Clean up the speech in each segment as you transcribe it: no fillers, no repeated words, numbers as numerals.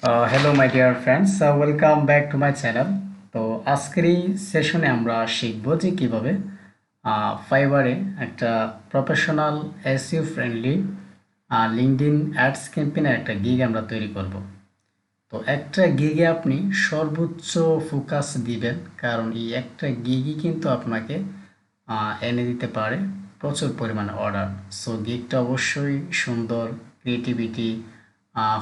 Hello my dear friends, welcome back to my channel. তো আজকের এই সেশনে আমরা শিখব যে কিভাবে ফাইবারে একটা professional SEO friendly LinkedIn ads ক্যাম্পেইনের একটা গিগ আমরা তৈরি করব। তো একটা গিগে আপনি সর্বোচ্চ ফোকাস দিবেন, কারণ এই একটা গিগই কিন্তু আপনাকে এনে দিতে পারে প্রচুর পরিমাণে অর্ডার। সো গিগটা অবশ্যই সুন্দর, ক্রিয়েটিভিটি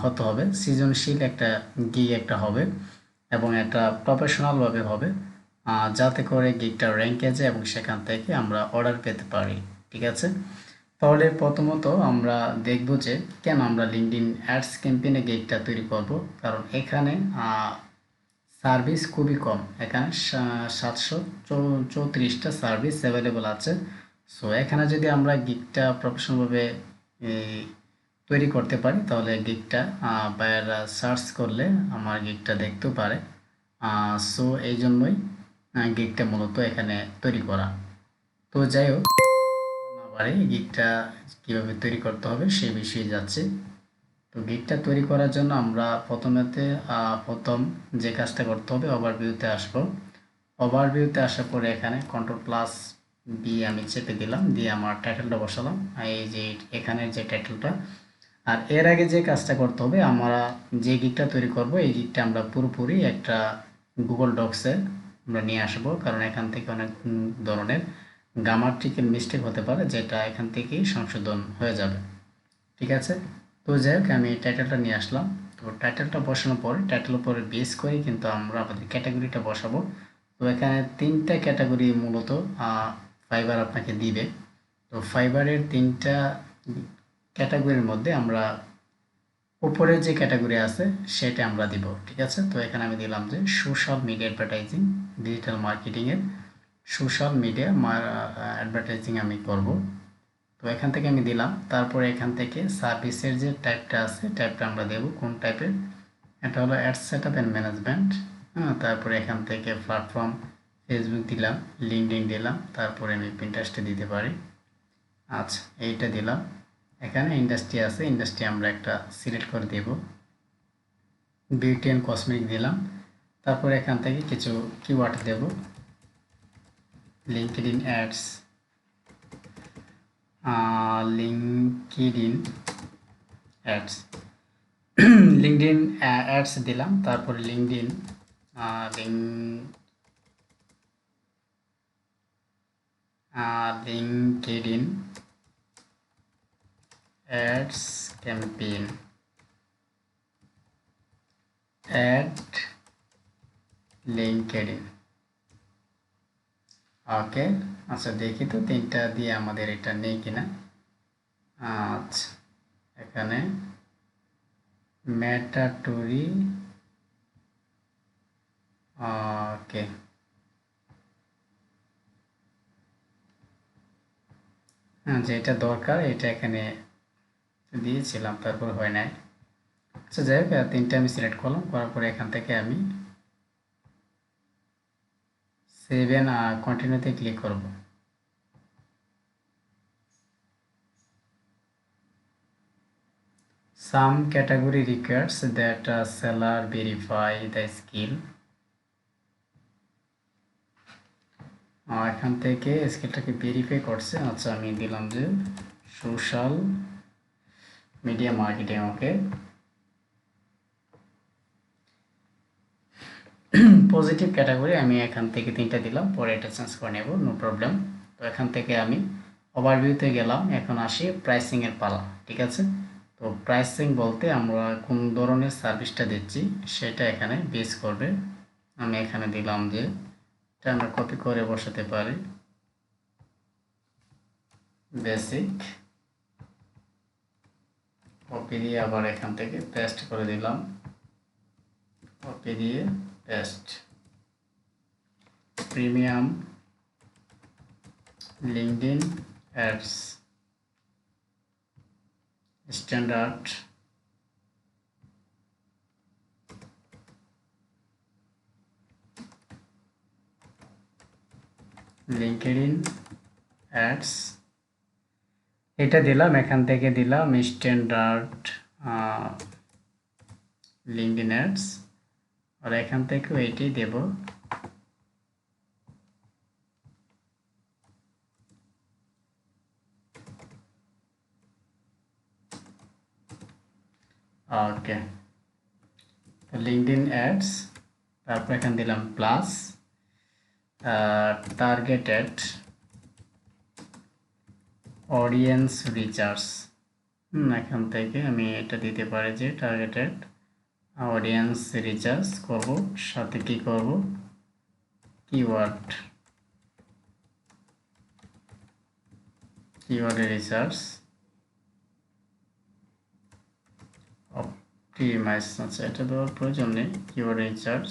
হতে হবে, সৃজনশীল একটা গিগ একটা হবে এবং একটা প্রফেশনালভাবে হবে, যাতে করে গিগটা র্যাঙ্কে যায় এবং সেখান থেকে আমরা অর্ডার পেতে পারি। ঠিক আছে, তাহলে প্রথমত আমরা দেখব যে কেন আমরা লিঙ্কডইন অ্যাডস ক্যাম্পেইনে গিগটা তৈরি করব। কারণ এখানে সার্ভিস খুবই কম, এখানে 734টা সার্ভিস অ্যাভেলেবল আছে। সো এখানে যদি আমরা গিগটা প্রফেশনালভাবে তৈরি করতে পারি তাহলে গিগটা বায়াররা সার্চ করলে আমার গিগটা দেখতেও পারে। সো এই জন্যই গিগটা মূলত এখানে তৈরি করা। তো যাই হোক, না পারে গিগটা কীভাবে তৈরি করতে হবে সেই বিষয়ে যাচ্ছে। তো গিগটা তৈরি করার জন্য আমরা প্রথম যে কাজটা করতে হবে, ওভারভিউতে আসবো। ওভারভিউতে আসার পরে এখানে কন্ট্রোল+B আমি চেপে দিলাম, দিয়ে আমার টাইটেলটা বসালাম, এই যে এখানের যে টাইটেলটা। আর এর আগে যে কাজটা করতে হবে, আমরা যে গিগটা তৈরি করব এই গিগটা আমরা পুরোপুরি একটা গুগল ডক্সে আমরা নিয়ে আসবো, কারণ এখান থেকে অনেক ধরনের গ্রামাটিক্যাল মিস্টেক হতে পারে, যেটা এখান থেকেই সংশোধন হয়ে যাবে। ঠিক আছে, তো যাই হোক আমি টাইটেলটা নিয়ে আসলাম। তো টাইটেলটা বসানোর পরে টাইটেলের উপরে বেস করে কিন্তু আমরা আমাদের ক্যাটাগরিটা বসাবো। তো এখানে 3টা ক্যাটাগরি মূলত ফাইবার আপনাকে দিবে। তো ফাইবারের 3টা ক্যাটাগরির মধ্যে আমরা উপরে যে ক্যাটাগরি আছে সেটা আমরা দিব। ঠিক আছে, তো এখানে আমি দিলাম যে সোশ্যাল মিডিয়া অ্যাডভার্টাইজিং, ডিজিটাল মার্কেটিংয়ের সোশ্যাল মিডিয়া অ্যাডভার্টাইজিং আমি করব। তো এখান থেকে আমি দিলাম। তারপরে এখান থেকে সার্ভিসের যে টাইপটা আছে টাইপটা আমরা দেব কোন টাইপের, এটা হলো ad set up and management. তারপরে এখান থেকে প্ল্যাটফর্ম ফেসবুক দিলাম, লিঙ্কডইন দিলাম, তারপরে আমি পিন্টারেস্টে দিতে পারি। আচ্ছা, এইটা দিলাম। এখানে ইন্ডাস্ট্রি আছে, ইন্ডাস্ট্রি আমরা একটা সিলেক্ট করে দেব, বিউটি অ্যান্ড কসমেটিক দিলাম। তারপরে এখান থেকে কিছু কিওয়ার্ড দেব, LinkedIn ads, LinkedIn ads LinkedIn ads দিলাম। তারপরে LinkedIn LinkedIn ads campaign, ad LinkedIn. Okay, আচ্ছা দেখি তো 3টা দিয়ে আমাদের এটা নেই কিনা। আচ্ছা, এখানে ম্যাটাটরি, ওকে, যেটা দরকার এটা এখানে দিয়েছিলাম, তারপর হয় নাই। আচ্ছা যাই হোক, 3টা আমি সিলেক্ট করলাম, করার পরে এখান থেকে আমি সেভ এন্ড কন্টিনিউতে ক্লিক করব। Some category requires that a seller verify the skill. এখান থেকে স্কিলটাকে ভেরিফাই করছে। আচ্ছা আমি দিলাম যে সোশ্যাল মিডিয়া মার্কেটিং। ওকে, পজিটিভ ক্যাটাগরি আমি এখান থেকে 3টা দিলাম, পরে এটা চেঞ্জ করে নেব, নো প্রবলেম। তো এখান থেকে আমি ওভারভিউতে গেলাম, এখন আসি প্রাইসিংয়ের পালা। ঠিক আছে, তো প্রাইসিং বলতে আমরা কোন ধরনের সার্ভিসটা দিচ্ছি সেটা এখানে বেস করবে। আমি এখানে দিলাম যে এটা আমরা কপি করে বসাতে পারি, বেসিক, কপি দিয়ে আবার এখান থেকে পেস্ট করে দিলাম, কপি দিয়ে paste, premium LinkedIn ads, standard, LinkedIn ads, এটা দিলাম। এখান থেকে দিলাম স্ট্যান্ডার্ড লিঙ্কডইন অ্যাডস, আর এখান থেকেও এটাই দেব। ওকে, তো লিঙ্কডইন অ্যাডস, তারপর এখানে দিলাম প্লাস টার্গেটেড অডিয়েন্স রিচার্জ। এখান থেকে আমি এটা দিতে পারি যে টার্গেটেড অডিয়েন্স রিচার্জ করব, সাথে কি করব, কিওয়ার্ডে রিসার্চ অপটিমাইজ। আচ্ছা, এটা দেওয়ার প্রয়োজন নেই। Keyword research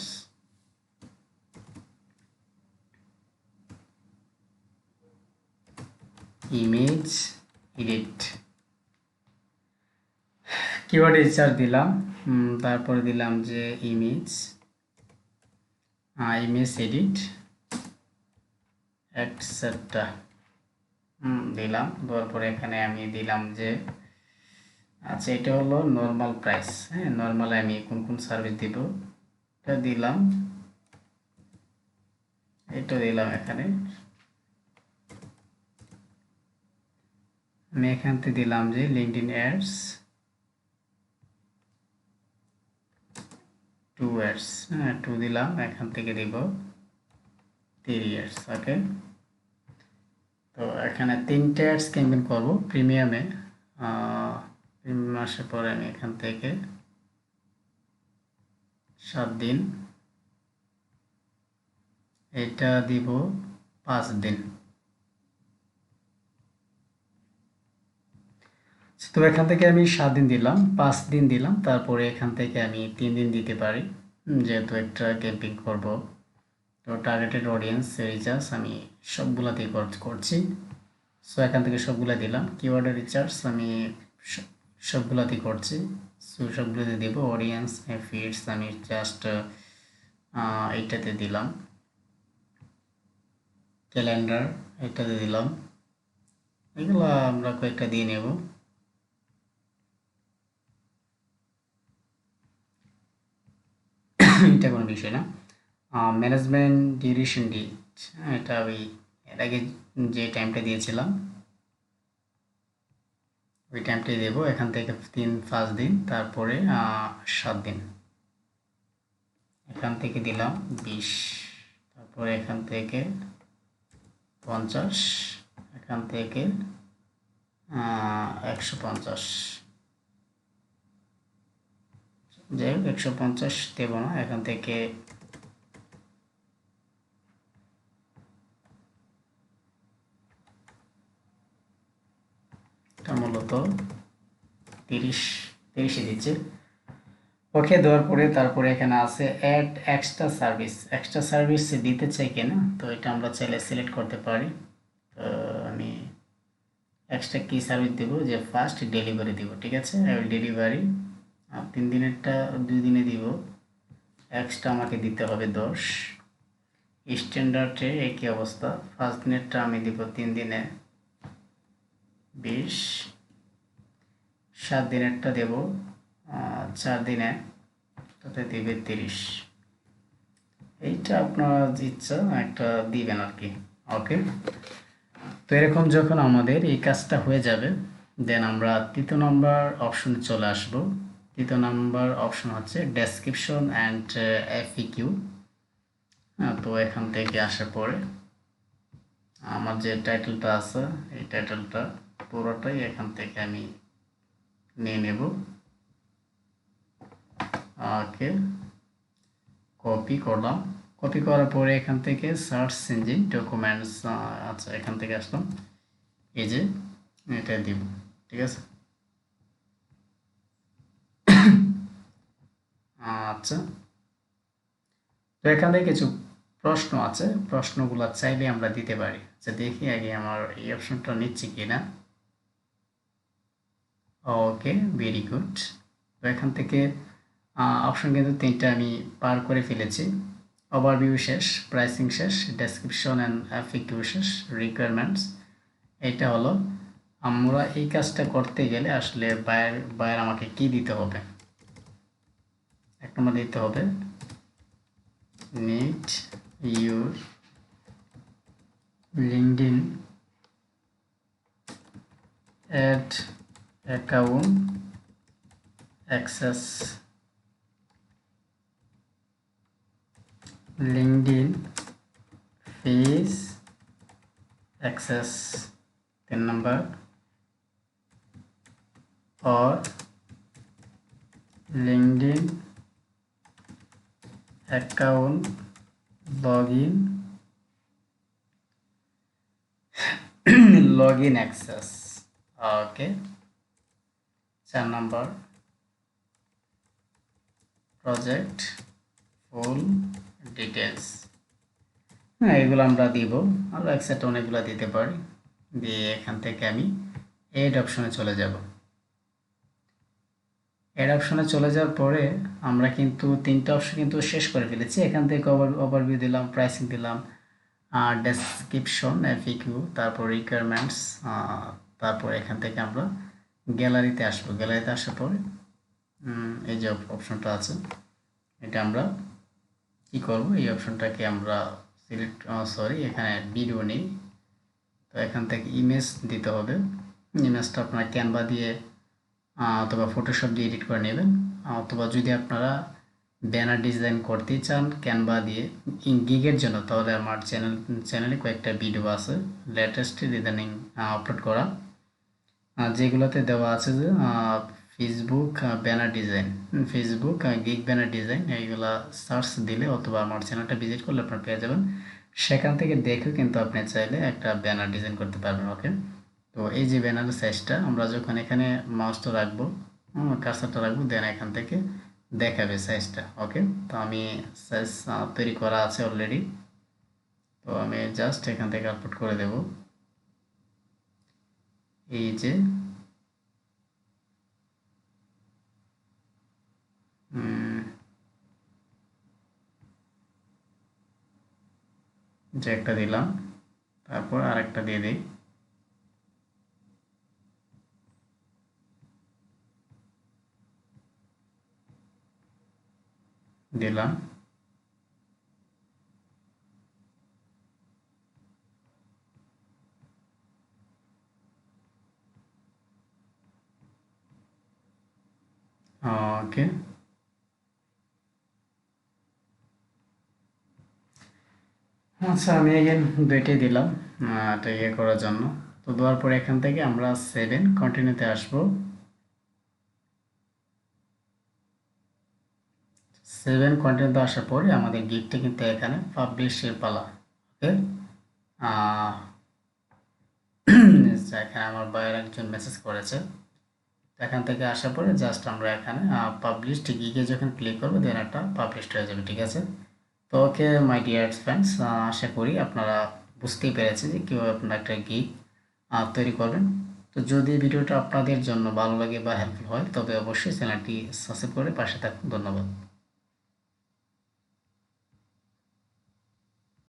image edit, keyword research দিলাম, তারপরে দিলাম যে ইমেজ এডিট এটসেট্রা দিলাম। দেওয়ার পরে এখানে আমি দিলাম যে আচ্ছা, এটা হলো নর্মাল প্রাইস। হ্যাঁ, নর্মালে আমি কোন কোন সার্ভিস দিব এটা দিলাম, এটা দিলাম। এখানে আমি এখান থেকে দিলাম যে লিঙ্কডইন অ্যাডস 2 অ্যাডস, হ্যাঁ 2 দিলাম। এখান থেকে দিব 3 অ্যাডস। ওকে, তো এখানে 3টে অ্যাডস ক্যাম্পেইন করব প্রিমিয়ামে। প্রিমিয়াম আসার পরে আমি এখান থেকে 7 দিন, এটা দিব 5 দিন। তো এখান থেকে আমি 7 দিন দিলাম, 5 দিন দিলাম, তারপরে এখান থেকে আমি 3 দিন দিতে পারি, যেহেতু একটা ক্যাম্পেইন করব। তো টার্গেটেড অডিয়েন্স রিচার্জ আমি সবগুলাতেই করছি। সো এখান থেকে সবগুলা দিলাম। কিওয়ার্ডের রিচার্জ আমি সবগুলাতেই করছি, সো সবগুলোতে দেব। অডিয়েন্স ফিডস আমি জাস্ট এইটাতে দিলাম। ক্যালেন্ডার এটাতে দিলাম। এগুলো আমরা কয়েকটা দিয়ে নেব। এটা কোনো বিষয় না। ম্যানেজমেন্ট ডিউরেশন ডেট, এটা আমি এর আগে যে টাইমটা দিয়েছিলাম ওই টাইমটাই দেবো। এখান থেকে 5 দিন, তারপরে 7 দিন। এখান থেকে দিলাম 20, তারপরে এখান থেকে 50, এখান থেকে 150। যাই হোক 150 দেব না, এখান থেকে এটা মূলত 30 দিচ্ছে। ওকে, দেওয়ার পরে তারপরে এখানে আছে অ্যাড এক্সট্রা সার্ভিস দিতে চাই কিনা, তো এটা আমরা চাইলে সিলেক্ট করতে পারি। তো আমি এক্সট্রা কি সার্ভিস দেবো, যে ফার্স্ট ডেলিভারি দিব। ঠিক আছে, ডেলিভারি 3 দিনেরটা 2 দিনে দিব। এক্সট্রা আমাকে দিতে হবে 10। স্ট্যান্ডার্ডে একই অবস্থা, 5 দিনেরটা আমি দিব 3 দিনে 20। 7 দিনেরটা দেব 4 দিনে, তাতে দিবে 30। এইটা আপনার ইচ্ছা একটা দিবেন আর কি। ওকে, তো এরকম যখন আমাদের এই কাজটা হয়ে যাবে, দেন আমরা 3 নম্বর অপশনে চলে আসব। 3 নম্বর অপশন হচ্ছে ডেসক্রিপশন অ্যান্ড এফএকিউ। তো এখান থেকে আসার পরে আমার যে টাইটেলটা আছে এই টাইটেলটা পুরোটাই এখান থেকে আমি নিয়ে নেব। ওকে, কপি করলাম। কপি করার পরে এখান থেকে সার্চ ইঞ্জিন ডকুমেন্টস, আচ্ছা এখান থেকে আসলাম, এই যে এটা দিব। ঠিক আছে, আচ্ছা, তো এখানে কিছু প্রশ্ন আছে, প্রশ্নগুলো চাইলে আমরা দিতে পারি। যে দেখি আগে আমার এই অপশনটা নিচ্ছে কিনা। ওকে, ভেরি গুড। তো এখান থেকে অপশন কিন্তু 3টা আমি পার করে ফেলেছি। ওভারভিউ শেষ, প্রাইসিং শেষ, ডেসক্রিপশন অ্যান্ড এফএকিউ শেষ, রিকোয়ারমেন্টস। এটা হলো আমরা এই কাজটা করতে গেলে আসলে বায়ার আমাকে কি দিতে হবে। 1 নম্বর দিতে হবে need your linkedin add account access linkedin fees access 3 number or linkedin account login login access okay 4 number project full details হ্যাঁ এগুলো আমরা দিব আর একসাথে অনেকগুলো দিতে পারি দিয়ে এখান থেকে আমি এড অপশনে চলে যাব এড অপশনে চলে যাওয়ার পরে আমরা কিন্তু 3টা অপশন কিন্তু শেষ করে ফেলেছি এখান থেকে ওভারভিউ দিলাম প্রাইসিং দিলাম ডেসক্রিপশন এফএকিউ তারপর রিকোয়ারমেন্টস তারপর এখান থেকে আমরা গ্যালারিতে আসবো গ্যালারিতে আসার পরে এই যে অপশনটা আছে এটা আমরা কি করব এই অপশনটাকে আমরা সিলেক্ট এখানে ভিডিও নেই তো এখান থেকে ইমেজ দিতে হবে ইমেজটা আপনারা ক্যানভা দিয়ে অথবা ফটোশপ দিয়ে এডিট করে নেবেন অথবা যদি আপনারা ব্যানার ডিজাইন করতে চান ক্যানভা দিয়ে গিগের জন্য তাহলে আমার চ্যানেলে কয়েকটা ভিডিও আছে লেটেস্ট ডিজাইনিং আপলোড করা যেগুলোতে দেওয়া আছে যে Facebook banner design Facebook gig banner design এইগুলা সার্চ দিলে অথবা আমার চ্যানেলটা ভিজিট করলে আপনারা পেয়ে যাবেন সেখান থেকে দেখে কিন্তু আপনি চাইলে একটা ব্যানার ডিজাইন করতে পারবেন ওকে তো এই যে ব্যানারের সাইজটা আমরা যখন এখানে মাউসটা রাখবো কার্সারটা রাখবো দেন এখান থেকে দেখাবে সাইজটা ওকে তো আমি সাইজ তৈরি করা আছে অলরেডি তো আমি জাস্ট এখান থেকে আপলোড করে দেব এই যে যে একটা দিলাম তারপর আরেকটা দিয়ে দিই দিলাম ওকে আচ্ছা আমি এগেন দুইটাই দিলাম এটা ইয়ে করার জন্য তো দেওয়ার পরে এখান থেকে আমরা 7 কন্টিনিউতে আসবো 7 কন্টিনিউতে আসার পরে আমাদের গিগটা কিন্তু এখানে পাবলিশের পালা ওকে এখানে আমার বাইরে একজন মেসেজ করেছে এখান থেকে আসার পরে জাস্ট আমরা এখানে পাবলিশড গিগে যখন ক্লিক করবো দেন একটা পাবলিশড হয়ে যাবে ঠিক আছে তো ওকে মাই ডিয়ার ফ্রেন্ডস আশা করি আপনারা বুঝতেই পেরেছেন যে কীভাবে আপনারা একটা গিগ তৈরি করবেন তো যদি ভিডিওটা আপনাদের জন্য ভালো লাগে বা হেল্পফুল হয় তবে অবশ্যই চ্যানেলটি সাবস্ক্রাইব করে পাশে থাকুন ধন্যবাদ